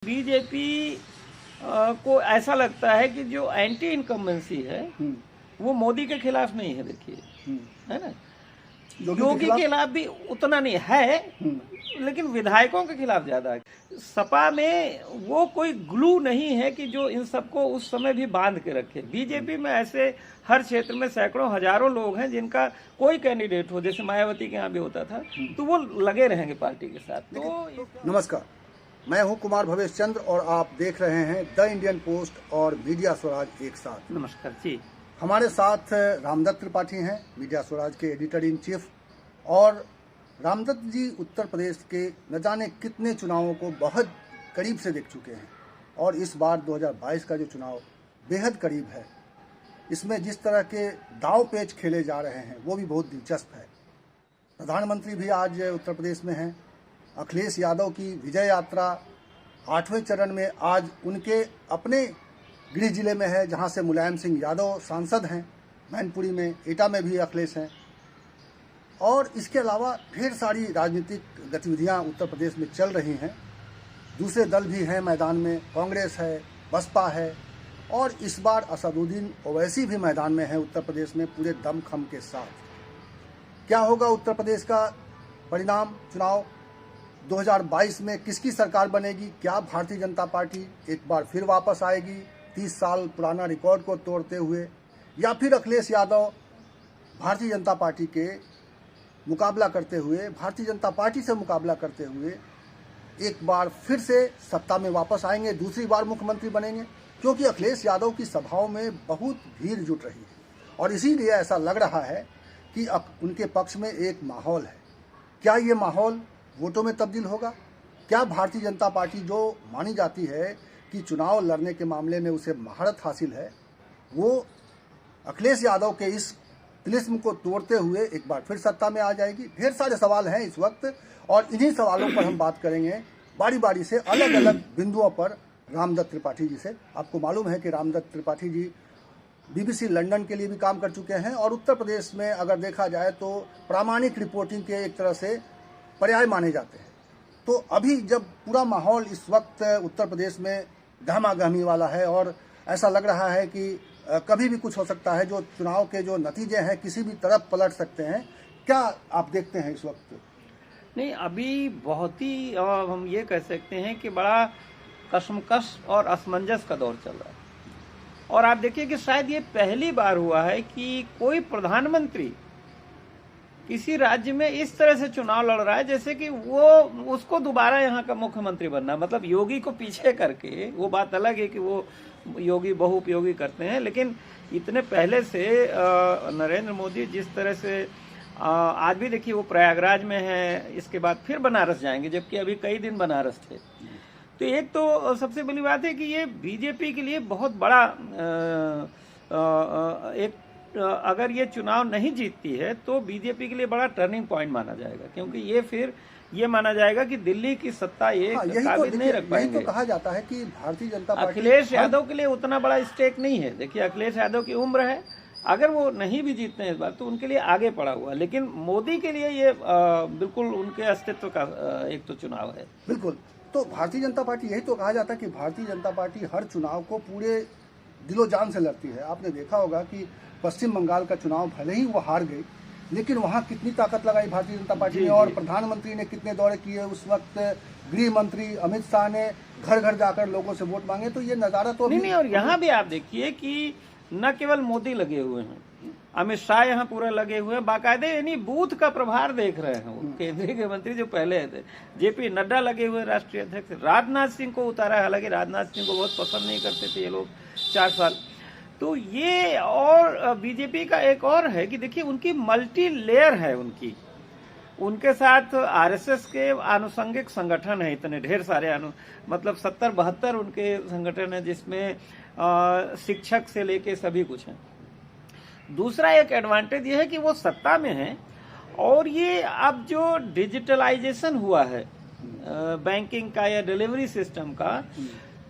BJP को ऐसा लगता है कि जो एंटी इनकम्बेंसी है वो मोदी के खिलाफ नहीं है। देखिए, है ना, योगी के खिलाफ भी उतना नहीं है, लेकिन विधायकों के खिलाफ ज्यादा है। सपा में वो कोई ग्लू नहीं है कि जो इन सबको उस समय भी बांध के रखे। बीजेपी में ऐसे हर क्षेत्र में सैकड़ों हजारों लोग हैं जिनका कोई कैंडिडेट हो, जैसे मायावती के यहाँ भी होता था, तो वो लगे रहेंगे पार्टी के साथ। तो नमस्कार, मैं हूं कुमार भवेश चंद्र और आप देख रहे हैं द इंडियन पोस्ट और मीडिया स्वराज एक साथ। नमस्कार जी। हमारे साथ रामदत्त त्रिपाठी हैं, मीडिया स्वराज के एडिटर इन चीफ। और रामदत्त जी उत्तर प्रदेश के न जाने कितने चुनावों को बहुत करीब से देख चुके हैं और इस बार 2022 का जो चुनाव बेहद करीब है, इसमें जिस तरह के दाव पेच खेले जा रहे हैं वो भी बहुत दिलचस्प है। प्रधानमंत्री भी आज उत्तर प्रदेश में हैं। अखिलेश यादव की विजय यात्रा 8वें चरण में आज उनके अपने गृह जिले में है, जहां से मुलायम सिंह यादव सांसद हैं। मैनपुरी में, एटा में भी अखिलेश हैं। और इसके अलावा ढेर सारी राजनीतिक गतिविधियां उत्तर प्रदेश में चल रही हैं। दूसरे दल भी हैं मैदान में, कांग्रेस है, बसपा है और इस बार असदुद्दीन ओवैसी भी मैदान में है उत्तर प्रदेश में पूरे दमखम के साथ। क्या होगा उत्तर प्रदेश का परिणाम? चुनाव 2022 में किसकी सरकार बनेगी? क्या भारतीय जनता पार्टी एक बार फिर वापस आएगी 30 साल पुराना रिकॉर्ड को तोड़ते हुए, या फिर अखिलेश यादव भारतीय जनता पार्टी के मुकाबला करते हुए, भारतीय जनता पार्टी से मुकाबला करते हुए एक बार फिर से सत्ता में वापस आएंगे, दूसरी बार मुख्यमंत्री बनेंगे? क्योंकि अखिलेश यादव की सभाओं में बहुत भीड़ जुट रही है और इसीलिए ऐसा लग रहा है कि अब उनके पक्ष में एक माहौल है। क्या ये माहौल वोटों में तब्दील होगा? क्या भारतीय जनता पार्टी, जो मानी जाती है कि चुनाव लड़ने के मामले में उसे महारत हासिल है, वो अखिलेश यादव के इस तिलिस्म को तोड़ते हुए एक बार फिर सत्ता में आ जाएगी? ढेर सारे सवाल हैं इस वक्त और इन्हीं सवालों पर हम बात करेंगे बारी बारी से अलग अलग बिंदुओं पर रामदत्त त्रिपाठी जी से। आपको मालूम है कि रामदत्त त्रिपाठी जी BBC लंदन के लिए भी काम कर चुके हैं और उत्तर प्रदेश में अगर देखा जाए तो प्रामाणिक रिपोर्टिंग के एक तरह से पर्याय माने जाते हैं। तो अभी जब पूरा माहौल इस वक्त उत्तर प्रदेश में गहमा गहमी वाला है और ऐसा लग रहा है कि कभी भी कुछ हो सकता है, जो चुनाव के जो नतीजे हैं किसी भी तरफ पलट सकते हैं, क्या आप देखते हैं इस वक्त? नहीं, अभी बहुत ही हम ये कह सकते हैं कि बड़ा कशमकश और असमंजस का दौर चल रहा है। और आप देखिए कि शायद ये पहली बार हुआ है कि कोई प्रधानमंत्री किसी राज्य में इस तरह से चुनाव लड़ रहा है जैसे कि वो उसको दोबारा यहाँ का मुख्यमंत्री बनना, मतलब योगी को पीछे करके। वो बात अलग है कि वो योगी बहुउपयोगी करते हैं, लेकिन इतने पहले से नरेंद्र मोदी जिस तरह से आज भी देखिए वो प्रयागराज में है, इसके बाद फिर बनारस जाएंगे, जबकि अभी कई दिन बनारस थे। तो एक तो सबसे बड़ी बात है कि ये बीजेपी के लिए बहुत बड़ा अगर ये चुनाव नहीं जीतती है तो बीजेपी के लिए बड़ा टर्निंग पॉइंट माना जाएगा, क्योंकि ये फिर ये माना जाएगा कि दिल्ली की सत्ता ये काबिज नहीं रख पाएंगे। यही तो कहा जाता है कि भारतीय जनता पार्टी अखिलेश यादव के लिए उतना बड़ा स्टेक नहीं है। देखिए, अखिलेश यादव की उम्र है, अगर वो नहीं भी जीतते हैं इस बार तो उनके लिए आगे पड़ा हुआ, लेकिन मोदी के लिए ये बिल्कुल उनके अस्तित्व का एक तो चुनाव है। बिल्कुल। तो भारतीय जनता पार्टी, यही तो कहा जाता है कि भारतीय जनता पार्टी हर चुनाव को पूरे दिलो जान से लड़ती है। आपने देखा होगा कि पश्चिम बंगाल का चुनाव भले ही वो हार गई, लेकिन वहाँ कितनी ताकत लगाई भारतीय जनता पार्टी ने और प्रधानमंत्री ने कितने दौरे किए। उस वक्त गृह मंत्री अमित शाह ने घर घर जाकर लोगों से वोट मांगे। तो ये नजारा तो नहीं। और यहाँ भी आप देखिए कि न केवल मोदी लगे हुए हैं, अमित शाह यहाँ पूरे लगे हुए हैं, बाकायदे यानी बूथ का प्रभार देख रहे हैं वो केंद्रीय गृह मंत्री जो पहले थे। JP नड्डा लगे हुए राष्ट्रीय अध्यक्ष, राजनाथ सिंह को उतारा है, हालांकि राजनाथ सिंह को बहुत पसंद नहीं करते थे ये लोग 4 साल। तो ये और बीजेपी का एक और है कि देखिए उनकी मल्टी लेयर है उनके साथ RSS के आनुषंगिक संगठन है, इतने ढेर सारे मतलब 70-72 उनके संगठन है, जिसमें शिक्षक से लेके सभी कुछ है। दूसरा एक एडवांटेज ये है कि वो सत्ता में है और ये अब जो डिजिटलाइजेशन हुआ है बैंकिंग का या डिलीवरी सिस्टम का,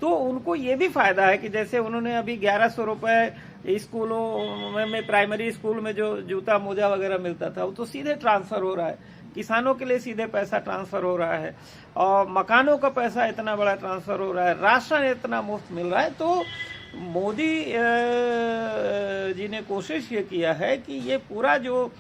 तो उनको ये भी फायदा है कि जैसे उन्होंने अभी 1100 रुपए स्कूलों में प्राइमरी स्कूल में जो जूता मोजा वगैरह मिलता था वो तो सीधे ट्रांसफर हो रहा है। किसानों के लिए सीधे पैसा ट्रांसफर हो रहा है और मकानों का पैसा इतना बड़ा ट्रांसफर हो रहा है, राशन इतना मुफ्त मिल रहा है। तो मोदी जी ने कोशिश ये किया है कि ये पूरा जो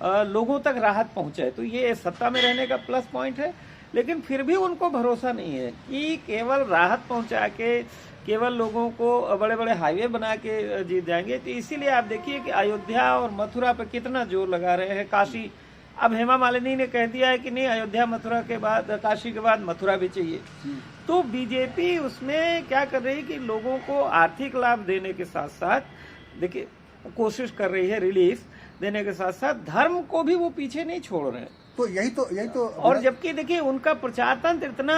लोगों तक राहत पहुंचे, तो ये सत्ता में रहने का प्लस पॉइंट है। लेकिन फिर भी उनको भरोसा नहीं है कि केवल राहत पहुंचा के केवल लोगों को बड़े बड़े हाईवे बना के जीत जाएंगे। तो इसीलिए आप देखिए कि अयोध्या और मथुरा पे कितना जोर लगा रहे हैं। काशी, अब हेमा मालिनी ने कह दिया है कि नहीं, अयोध्या मथुरा के बाद, काशी के बाद मथुरा भी चाहिए। तो बीजेपी उसमें क्या कर रही है कि लोगों को आर्थिक लाभ देने के साथ साथ, देखिए, कोशिश कर रही है रिलीफ देने के साथ साथ धर्म को भी वो पीछे नहीं छोड़ रहे हैं। तो यही तो और जबकि देखिए उनका प्रचार तंत्र इतना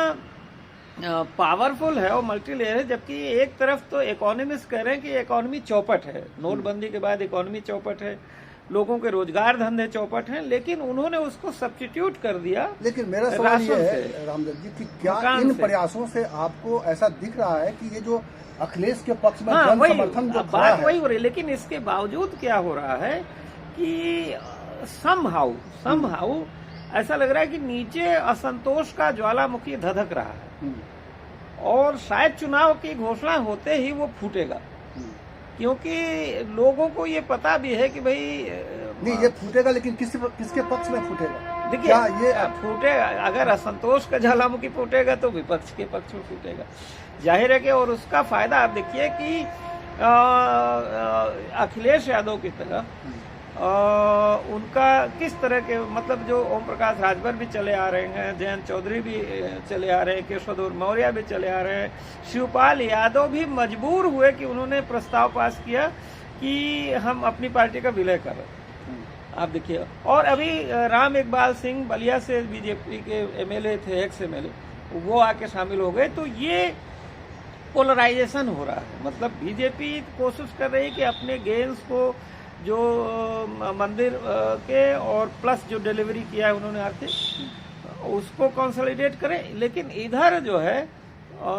पावरफुल है और मल्टी लेयर है, जबकि एक तरफ तो इकोनॉमिस्ट कह रहे हैं कि इकोनॉमी चौपट है, नोटबंदी के बाद इकोनॉमी चौपट है, लोगों के रोजगार धंधे चौपट हैं, लेकिन उन्होंने उसको सब्स्टिट्यूट कर दिया। लेकिन मेरा सवाल ये है रामदेव जी कि क्या इन प्रयासों से आपको ऐसा दिख रहा है कि ये जो अखिलेश के पक्ष में जन समर्थन जो खड़ा है, वही हो रही है, लेकिन इसके बावजूद क्या हो रहा है कि समहाउ ऐसा लग रहा है कि नीचे असंतोष का ज्वालामुखी धधक रहा है और शायद चुनाव की घोषणा होते ही वो फूटेगा, क्योंकि लोगों को ये पता भी है कि भाई नहीं, ये फूटेगा, लेकिन किसके पक्ष में फूटेगा? देखिए, ये फूटेगा, अगर असंतोष का ज्वालामुखी फूटेगा तो विपक्ष के पक्ष में फूटेगा, जाहिर है कि। और उसका फायदा आप देखिए कि अखिलेश यादव की तरफ उनका किस तरह के, मतलब जो ओम प्रकाश राजभर भी चले आ रहे हैं, जयंत चौधरी भी चले आ रहे हैं, केशव मौर्य भी चले आ रहे हैं, शिवपाल यादव भी मजबूर हुए कि उन्होंने प्रस्ताव पास किया कि हम अपनी पार्टी का विलय कर रहे हैं। आप देखिए, और अभी राम इकबाल सिंह बलिया से बीजेपी के एमएलए थे, एक्स एमएलए, वो आके शामिल हो गए। तो ये पोलराइजेशन हो रहा है, मतलब बीजेपी कोशिश कर रही है कि अपने गेंस को जो मंदिर के और प्लस जो डिलीवरी किया है उन्होंने आके उसको कंसोलिडेट करें, लेकिन इधर जो है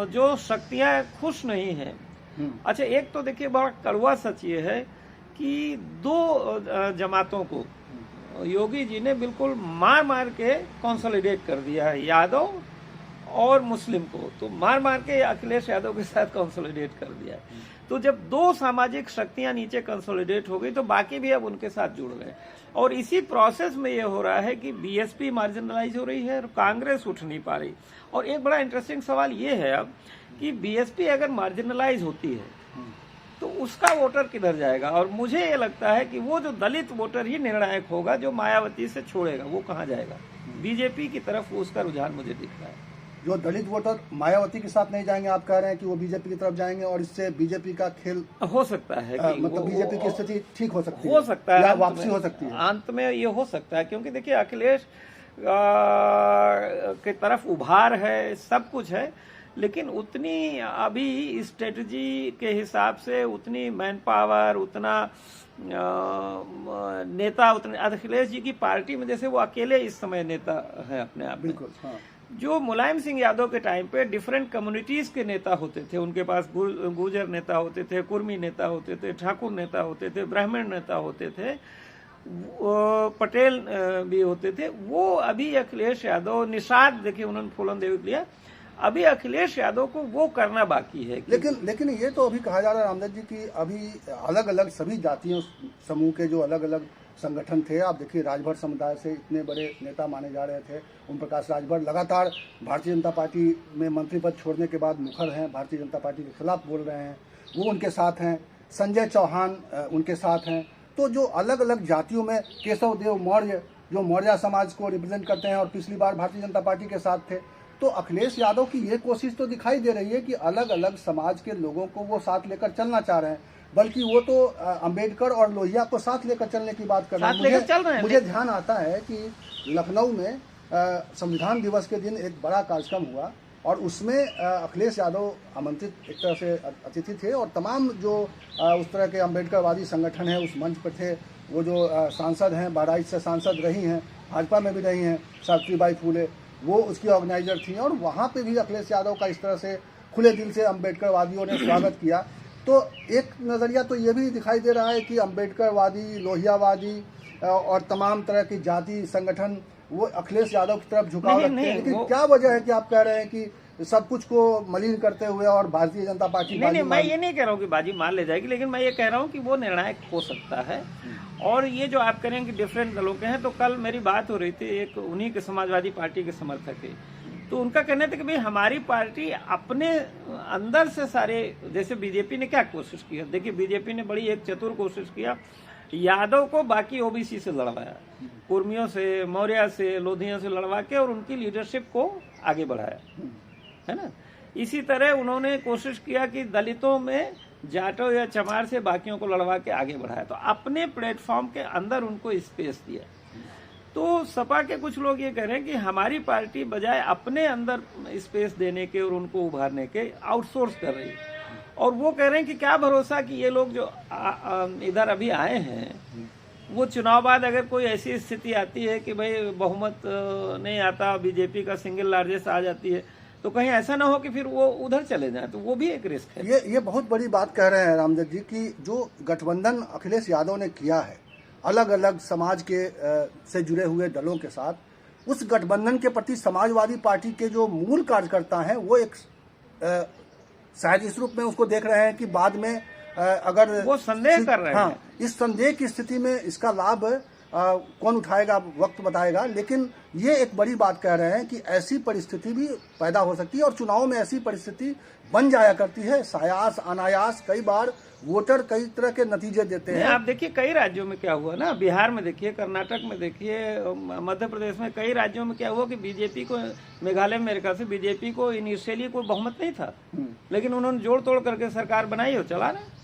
जो शक्तियां खुश नहीं हैं। अच्छा, एक तो देखिए बड़ा कड़वा सच ये है कि दो जमातों को योगी जी ने बिल्कुल मार मार के कंसोलिडेट कर दिया है, यादव और मुस्लिम को तो मार मार के अखिलेश यादव के साथ कंसोलिडेट कर दिया है। तो जब दो सामाजिक शक्तियां नीचे कंसोलिडेट हो गई तो बाकी भी अब उनके साथ जुड़ गए, और इसी प्रोसेस में ये हो रहा है कि बीएसपी मार्जिनलाइज हो रही है और कांग्रेस उठ नहीं पा रही। और एक बड़ा इंटरेस्टिंग सवाल ये है अब कि बीएसपी अगर मार्जिनलाइज होती है तो उसका वोटर किधर जाएगा, और मुझे ये लगता है कि वो जो दलित वोटर ही निर्णायक होगा, जो मायावती से छोड़ेगा, वो कहाँ जाएगा? बीजेपी की तरफ उसका रुझान मुझे दिख रहा है। जो दलित वोटर मायावती के साथ नहीं जाएंगे, आप कह रहे हैं कि वो बीजेपी की तरफ जाएंगे, और इससे बीजेपी का खेल हो सकता है कि मतलब बीजेपी की स्थिति ठीक हो सकती है, हो सकता है, या वापसी हो सकती है, अंत में ये हो सकता है। क्योंकि देखिए अखिलेश की तरफ उभार है, सब कुछ है, लेकिन उतनी अभी स्ट्रेटजी के हिसाब से उतनी मैन पावर, उतना नेता, उतने अखिलेश जी की पार्टी में जैसे वो अकेले इस समय नेता है अपने आप में। बिल्कुल, हाँ। जो मुलायम सिंह यादव के टाइम पे डिफरेंट कम्युनिटीज के नेता होते थे, उनके पास गुर्जर नेता होते थे, कुर्मी नेता होते थे, ठाकुर नेता होते थे, ब्राह्मण नेता होते थे, पटेल भी होते थे। वो अभी अखिलेश यादव, निषाद देखिए उन्होंने फूलन देवी लिया, अभी अखिलेश यादव को वो करना बाकी है। लेकिन ये तो अभी कहा जा रहा है रामदेव जी की अभी अलग अलग सभी जातियों समूह के जो अलग अलग संगठन थे, आप देखिए राजभर समुदाय से इतने बड़े नेता माने जा रहे थे, ओम प्रकाश राजभर लगातार भारतीय जनता पार्टी में मंत्री पद छोड़ने के बाद मुखर हैं, भारतीय जनता पार्टी के खिलाफ बोल रहे हैं, वो उनके साथ हैं, संजय चौहान उनके साथ हैं। तो जो अलग अलग जातियों में केशव देव मौर्य जो मौर्य समाज को रिप्रेजेंट करते हैं और पिछली बार भारतीय जनता पार्टी के साथ थे, तो अखिलेश यादव की ये कोशिश तो दिखाई दे रही है कि अलग अलग समाज के लोगों को वो साथ लेकर चलना चाह रहे हैं, बल्कि वो तो अंबेडकर और लोहिया को साथ लेकर चलने की बात कर रहे हैं। मुझे ध्यान आता है कि लखनऊ में संविधान दिवस के दिन एक बड़ा कार्यक्रम हुआ और उसमें अखिलेश यादव आमंत्रित एक तरह से अतिथि थे, और तमाम जो उस तरह के अंबेडकरवादी संगठन हैं उस मंच पर थे। वो जो सांसद हैं, बहराइच से सांसद रही हैं, भाजपा में भी रही हैं, सावित्रीबाई फूले, वो उसकी ऑर्गेनाइजर थी, और वहाँ पे भी अखिलेश यादव का इस तरह से खुले दिल से अंबेडकरवादियों ने स्वागत किया। तो एक नज़रिया तो ये भी दिखाई दे रहा है कि अंबेडकरवादी, लोहियावादी और तमाम तरह की जाति संगठन वो अखिलेश यादव की तरफ झुकाव नहीं, रखते नहीं, हैं, लेकिन वो- क्या वजह है कि आप कह रहे हैं कि सब कुछ को मलिन करते हुए और भारतीय जनता पार्टी नहीं, बाजी मैं मार- ये नहीं कह रहा हूँ कि बाजी मार ले जाएगी, लेकिन मैं ये कह रहा हूँ कि वो निर्णायक हो सकता है। और ये जो आप करें कि डिफरेंट दलों के हैं, तो कल मेरी बात हो रही थी एक उन्हीं के समाजवादी पार्टी के समर्थक है, तो उनका कहना था कि भाई हमारी पार्टी अपने अंदर से सारे, जैसे बीजेपी ने क्या कोशिश किया, देखिए बीजेपी ने बड़ी एक चतुर कोशिश किया, यादव को बाकी ओबीसी से लड़वाया, कुर्मियों से, मौर्य से, लोधियों से लड़वा के और उनकी लीडरशिप को आगे बढ़ाया, है ना। इसी तरह उन्होंने कोशिश किया कि दलितों में जाटों या चमार से बाकियों को लड़वा के आगे बढ़ाया, तो अपने प्लेटफॉर्म के अंदर उनको स्पेस दिया। तो सपा के कुछ लोग ये कह रहे हैं कि हमारी पार्टी बजाय अपने अंदर स्पेस देने के और उनको उभारने के आउटसोर्स कर रही है, और वो कह रहे हैं कि क्या भरोसा कि ये लोग जो इधर अभी आए हैं, वो चुनाव बाद अगर कोई ऐसी स्थिति आती है कि भाई बहुमत नहीं आता, बीजेपी का सिंगल लार्जेस्ट आ जाती है, तो कहीं ऐसा ना हो कि फिर वो उधर चले जाएं, तो वो भी एक रिस्क है। ये बहुत बड़ी बात कह रहे हैं रामदेव जी कि जो गठबंधन अखिलेश यादव ने किया है अलग अलग समाज के से जुड़े हुए दलों के साथ, उस गठबंधन के प्रति समाजवादी पार्टी के जो मूल कार्यकर्ता हैं वो एक शायद इस रूप में उसको देख रहे हैं कि बाद में अगर वो संदेह कर रहे हैं। इस संदेह की स्थिति में इसका लाभ कौन उठाएगा वक्त बताएगा, लेकिन ये एक बड़ी बात कह रहे हैं कि ऐसी परिस्थिति भी पैदा हो सकती है और चुनाव में ऐसी परिस्थिति बन जाया करती है, सायास अनायास कई बार वोटर कई तरह के नतीजे देते हैं। आप देखिए कई राज्यों में क्या हुआ ना, बिहार में देखिए, कर्नाटक में देखिए, मध्य प्रदेश में, कई राज्यों में क्या हुआ कि बीजेपी को, मेघालय में मेरे ख्याल से बीजेपी को इनिशियली कोई बहुमत नहीं था, लेकिन उन्होंने जोड़ तोड़ करके सरकार बनाई और चला रहे।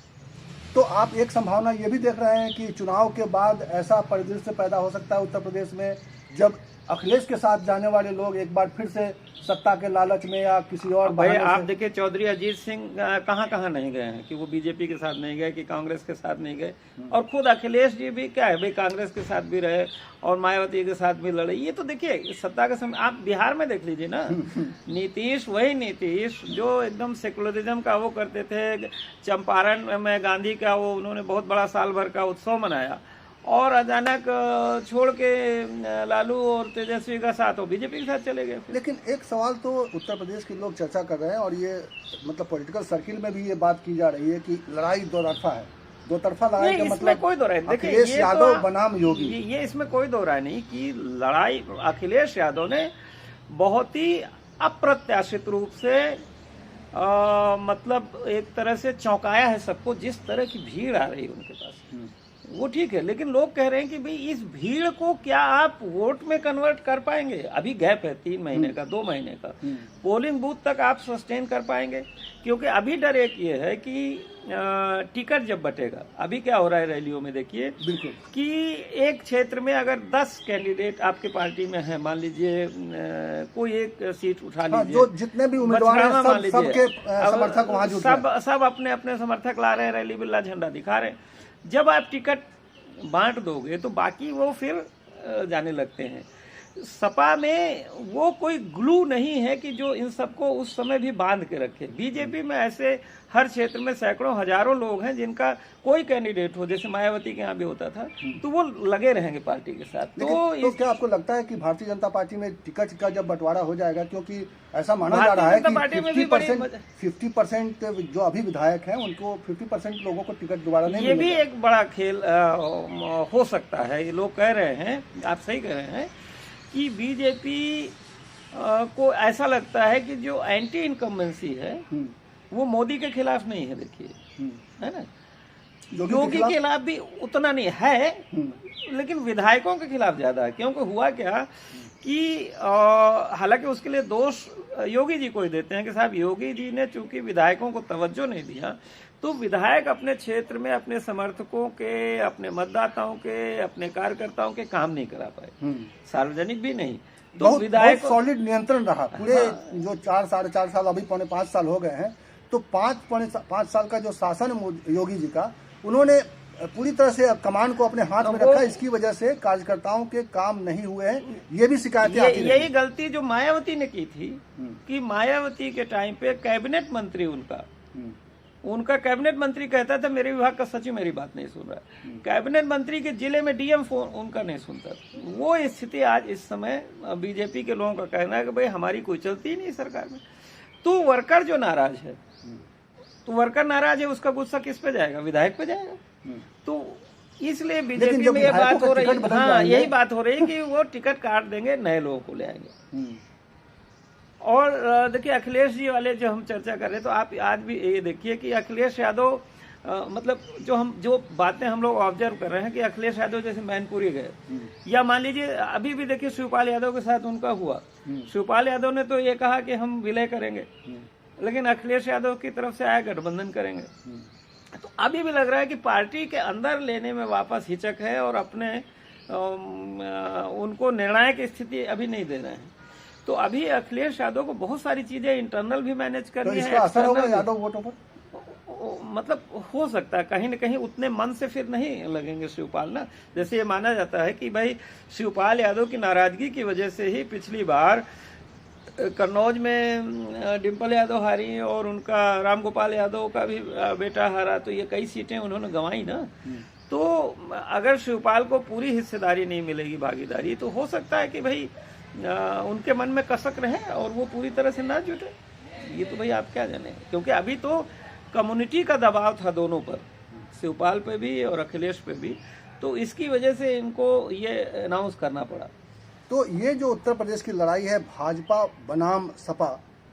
तो आप एक संभावना ये भी देख रहे हैं कि चुनाव के बाद ऐसा परिदृश्य पैदा हो सकता है उत्तर प्रदेश में, जब अखिलेश के साथ जाने वाले लोग एक बार फिर से सत्ता के लालच में या किसी और भाई आप देखिए चौधरी अजीत सिंह कहाँ कहाँ नहीं गए हैं, कि वो बीजेपी के साथ नहीं गए, कि कांग्रेस के साथ नहीं गए, और खुद अखिलेश जी भी क्या है भाई कांग्रेस के साथ भी रहे और मायावती के साथ भी लड़े। ये तो देखिए सत्ता के समय आप बिहार में देख लीजिए ना, नीतीश वही नीतीश जो एकदम सेकुलरिज्म का वो करते थे, चंपारण में गांधी का वो उन्होंने बहुत बड़ा साल भर का उत्सव मनाया, और अचानक छोड़ के लालू और तेजस्वी का साथ हो बीजेपी के साथ चले गए। लेकिन एक सवाल तो उत्तर प्रदेश के लोग चर्चा कर रहे हैं और ये मतलब पॉलिटिकल सर्किल में भी ये बात की जा रही है कि लड़ाई दो तरफा है, दो तरफा लड़ाई का मतलब कोई दो राय अखिलेश यादव बनाम योगी, ये इसमें कोई दो राय नहीं कि लड़ाई अखिलेश यादव ने बहुत ही अप्रत्याशित रूप से मतलब एक तरह से चौंकाया है सबको, जिस तरह की भीड़ आ रही है उनके पास वो ठीक है, लेकिन लोग कह रहे हैं कि भाई इस भीड़ को क्या आप वोट में कन्वर्ट कर पाएंगे? अभी गैप है 3 महीने का, 2 महीने का, पोलिंग बूथ तक आप सस्टेन कर पाएंगे? क्योंकि अभी डर एक ये है कि टिकट जब बटेगा, अभी क्या हो रहा है रैलियों में देखिए बिल्कुल कि एक क्षेत्र में अगर 10 कैंडिडेट आपके पार्टी में है, मान लीजिए कोई एक सीट उठा लीजिए, जो जितने भी उम्मीदवार हैं सबके समर्थक वहां जुट गए, सब अपने अपने समर्थक ला रहे हैं, रैली बिल्ला झंडा दिखा रहे हैं। जब आप टिकट बांट दोगे तो बाकी वो फिर जाने लगते हैं। सपा में वो कोई ग्लू नहीं है कि जो इन सबको उस समय भी बांध के रखे। बीजेपी में ऐसे हर क्षेत्र में सैकड़ों हजारों लोग हैं जिनका कोई कैंडिडेट हो, जैसे मायावती के यहाँ भी होता था, तो वो लगे रहेंगे पार्टी के साथ। तो क्या आपको लगता है कि भारतीय जनता पार्टी में टिकट का जब बंटवारा हो जाएगा, क्योंकि ऐसा माना जा रहा है कि 50% जो अभी विधायक हैं उनको 50% लोगों को टिकट दोबारा नहीं मिलेगा। ये भी एक बड़ा खेल हो सकता है। ये लोग कह रहे हैं, आप सही कह रहे हैं कि बीजेपी को ऐसा लगता है कि जो एंटी इनकम्बेंसी है वो मोदी के खिलाफ नहीं है, देखिए है ना, योगी के खिलाफ भी उतना नहीं है, लेकिन विधायकों के खिलाफ ज्यादा है। क्योंकि हुआ क्या कि हालांकि उसके लिए दोष योगी जी को ही देते हैं कि साहब योगी जी ने चूंकि विधायकों को तवज्जो नहीं दिया, तो विधायक अपने क्षेत्र में अपने समर्थकों के, अपने मतदाताओं के, अपने कार्यकर्ताओं के काम नहीं करा पाए, सार्वजनिक भी नहीं। तो विधायक सॉलिड नियंत्रण रहा पूरे जो 4 साढ़े 4 साल, अभी पौने 5 साल हो गए हैं, तो 5 साल का जो शासन योगी जी का, उन्होंने पूरी तरह से कमान को अपने हाथ में रखा। इसकी वजह से कार्यकर्ताओं के काम नहीं हुए हैं, ये भी शिकायतें आती हैं। यही गलती जो मायावती ने की थी कि मायावती के टाइम पे कैबिनेट मंत्री उनका उनका कैबिनेट मंत्री कहता था मेरे विभाग का सचिव मेरी बात नहीं सुन रहा है, कैबिनेट मंत्री के जिले में डीएम फोन उनका नहीं सुनता। वो स्थिति आज इस समय बीजेपी के लोगों का कहना है कि भाई हमारी कोई चलती ही नहीं सरकार में। तो वर्कर जो नाराज है, तो वर्कर नाराज है, उसका गुस्सा किस पे जाएगा? विधायक पे जाएगा। तो इसलिए बीजेपी में ये बात हो रही है, हाँ यही बात हो रही है कि वो टिकट काट देंगे, नए लोगों को ले आएंगे। और देखिए अखिलेश जी वाले जो हम चर्चा कर रहे हैं, तो आप आज भी ये देखिए कि अखिलेश यादव मतलब जो बातें हम लोग ऑब्जर्व कर रहे हैं कि अखिलेश यादव जैसे मैनपुरी गए, या मान लीजिए अभी भी देखिए शिवपाल यादव के साथ उनका हुआ। शिवपाल यादव ने तो ये कहा कि हम विलय करेंगे, लेकिन अखिलेश यादव की तरफ से आया गठबंधन करेंगे। तो अभी भी लग रहा है कि पार्टी के अंदर लेने में वापस हिचक है और अपने उनको निर्णायक स्थिति अभी नहीं दे रहे हैं। तो अभी अखिलेश यादव को बहुत सारी चीजें इंटरनल भी मैनेज करनी है। इसका असर होगा यादव वोटों पर? मतलब हो सकता है कहीं न कहीं उतने मन से फिर नहीं लगेंगे शिवपाल ना। जैसे ये माना जाता है कि भाई शिवपाल यादव की नाराजगी की वजह से ही पिछली बार कन्नौज में डिम्पल यादव हारी और उनका रामगोपाल यादव का भी बेटा हारा, तो ये कई सीटें उन्होंने गंवाई ना। तो अगर शिवपाल को पूरी हिस्सेदारी नहीं मिलेगी, भागीदारी, तो हो सकता है कि भाई उनके मन में कसक रहे और वो पूरी तरह से ना जुटे। ये तो भाई आप क्या जाने, क्योंकि अभी तो कम्युनिटी का दबाव था दोनों पर, शिवपाल पे भी और अखिलेश पे भी, तो इसकी वजह से इनको ये अनाउंस करना पड़ा। तो ये जो उत्तर प्रदेश की लड़ाई है भाजपा बनाम सपा,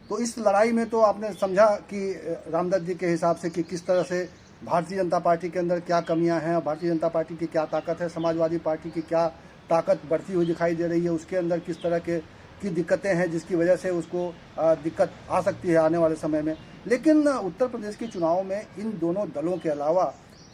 तो इस लड़ाई में तो आपने समझा कि रामदत्त जी के हिसाब से कि किस तरह से भारतीय जनता पार्टी के अंदर क्या कमियां हैं, भारतीय जनता पार्टी की क्या ताकत है, समाजवादी पार्टी की क्या ताकत बढ़ती हुई दिखाई दे रही है, उसके अंदर किस तरह की दिक्कतें हैं जिसकी वजह से उसको दिक्कत आ सकती है आने वाले समय में। लेकिन उत्तर प्रदेश के चुनाव में इन दोनों दलों के अलावा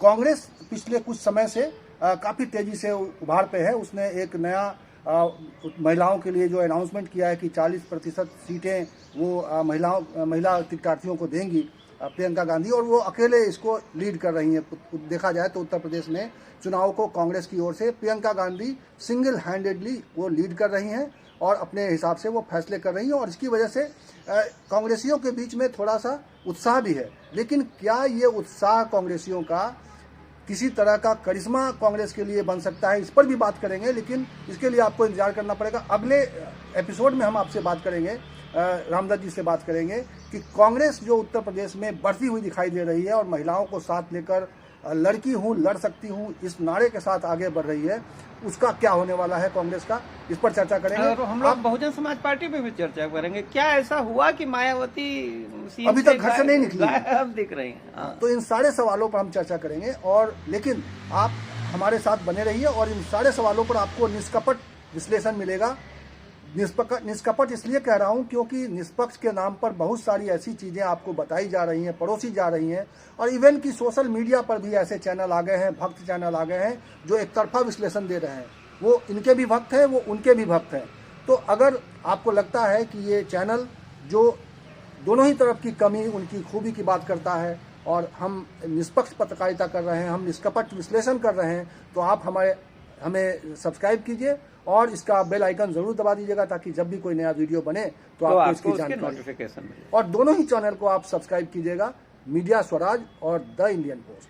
कांग्रेस पिछले कुछ समय से काफ़ी तेजी से उभार पे है। उसने एक नया महिलाओं के लिए जो अनाउंसमेंट किया है कि 40% सीटें वो महिला टिकटार्थियों को देंगी प्रियंका गांधी, और वो अकेले इसको लीड कर रही हैं। देखा जाए तो उत्तर प्रदेश में चुनाव को कांग्रेस की ओर से प्रियंका गांधी सिंगल हैंडेडली वो लीड कर रही हैं और अपने हिसाब से वो फैसले कर रही हैं, और इसकी वजह से कांग्रेसियों के बीच में थोड़ा सा उत्साह भी है। लेकिन क्या ये उत्साह कांग्रेसियों का किसी तरह का करिश्मा कांग्रेस के लिए बन सकता है, इस पर भी बात करेंगे। लेकिन इसके लिए आपको इंतजार करना पड़ेगा। अगले एपिसोड में हम आपसे बात करेंगे, रामदत्त जी से बात करेंगे कि कांग्रेस जो उत्तर प्रदेश में बढ़ती हुई दिखाई दे रही है और महिलाओं को साथ लेकर लड़की हूँ लड़ सकती हूँ इस नारे के साथ आगे बढ़ रही है, उसका क्या होने वाला है कांग्रेस का, इस पर चर्चा करेंगे। और हम लोग बहुजन समाज पार्टी पे भी चर्चा करेंगे। क्या ऐसा हुआ कि मायावती अभी तक घर से नहीं निकली, अब दिख रही हैं। तो इन सारे सवालों पर हम चर्चा करेंगे। और लेकिन आप हमारे साथ बने रहिए और इन सारे सवालों पर आपको निष्कपट विश्लेषण मिलेगा। निष्कपट इसलिए कह रहा हूं क्योंकि निष्पक्ष के नाम पर बहुत सारी ऐसी चीजें आपको बताई जा रही हैं, परोसी जा रही हैं, और इवन की सोशल मीडिया पर भी ऐसे चैनल आ गए हैं, भक्त चैनल आ गए हैं जो एक तरफा विश्लेषण दे रहे हैं। वो इनके भी भक्त हैं, वो उनके भी भक्त हैं। तो अगर आपको लगता है कि ये चैनल जो दोनों ही तरफ की कमी उनकी खूबी की बात करता है और हम निष्पक्ष पत्रकारिता कर रहे हैं, हम निष्कपट विश्लेषण कर रहे हैं, तो आप हमें सब्सक्राइब कीजिए और इसका बेल आइकन जरूर दबा दीजिएगा ताकि जब भी कोई नया वीडियो बने तो आपको इसकी जानकारी नोटिफिकेशन मिले। और दोनों ही चैनल को आप सब्सक्राइब कीजिएगा, मीडिया स्वराज और द इंडियन पोस्ट।